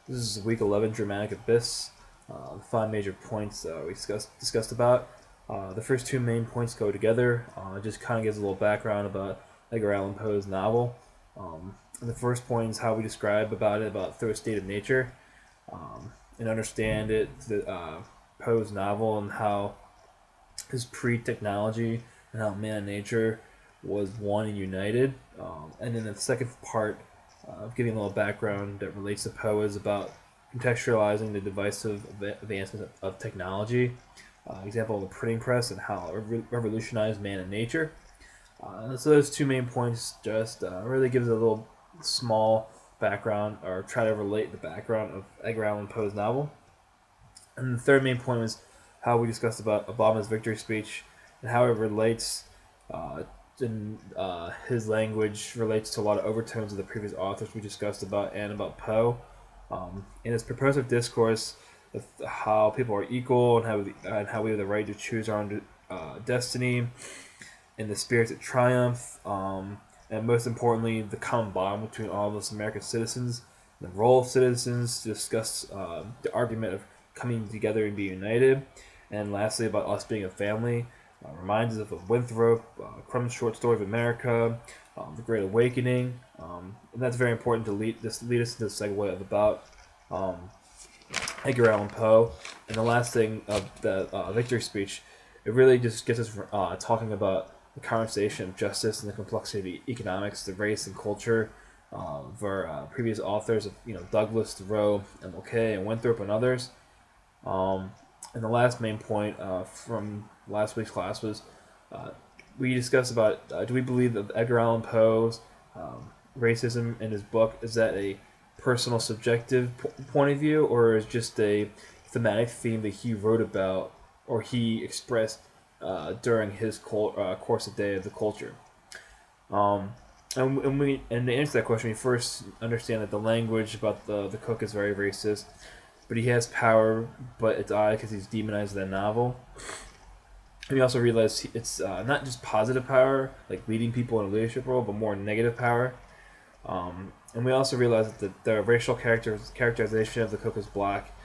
This is week 11, Dramatic Abyss. The five major points we discussed about. The first two main points go together. It just kind of gives a little background about Edgar Allan Poe's novel. The first point is how we describe about through a state of nature, and understand Poe's novel and how his pre-technology and how man and nature was one and united. And then the second part giving a little background that relates to Poe is about contextualizing the divisive advancement of technology. Example of the printing press and how it revolutionized man and nature. So those two main points just really gives a little small background or try to relate the background of Edgar Allan Poe's novel. And the third main point was how we discussed about Obama's victory speech and how it relates his language relates to a lot of overtones of the previous authors we discussed about and about Poe. In his propositive discourse, of how people are equal and how we have the right to choose our own destiny, and the spirits that triumph, and most importantly, the common bond between all of us American citizens, the role of citizens to discuss the argument of coming together and being united, and lastly about us being a family. Reminds us of Winthrop, Crumb's short story of America, The Great Awakening, and that's very important to lead us into the segue of about Edgar Allan Poe. And the last thing of the victory speech, it really just gets us talking about the conversation of justice and the complexity of economics, the race and culture of our previous authors of Douglas, Thoreau, MLK, and Winthrop, and others. And the last main point from last week's class was we discussed about do we believe that Edgar Allan Poe's racism in his book is that a personal subjective point of view, or is just a thematic theme that he wrote about or he expressed during his course of day of the culture. And to answer that question, we first understand that the language about the cook is very racist, but he has power, but it's odd because he's demonized in the novel. And we also realize it's not just positive power, like leading people in a leadership role, but more negative power. And we also realize that the racial characterization of the cook is black,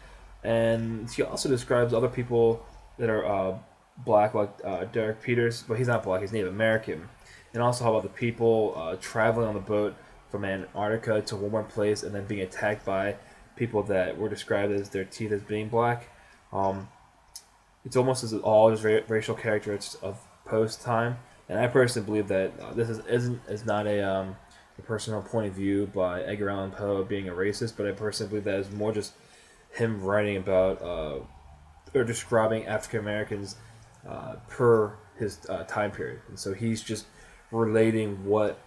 and he also describes other people that are black, like Derek Peters, but he's not black; he's Native American. And also how about the people traveling on the boat from Antarctica to a warmer place and then being attacked by people that were described as their teeth as being black. It's almost as all just racial characteristics of post time, and I personally believe that this is not a personal point of view by Edgar Allan Poe being a racist, but I personally believe that is more just him writing about or describing African Americans per his time period, and so he's just relating what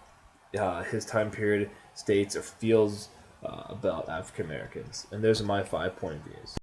his time period states or feels about African Americans, and those are my 5 point views.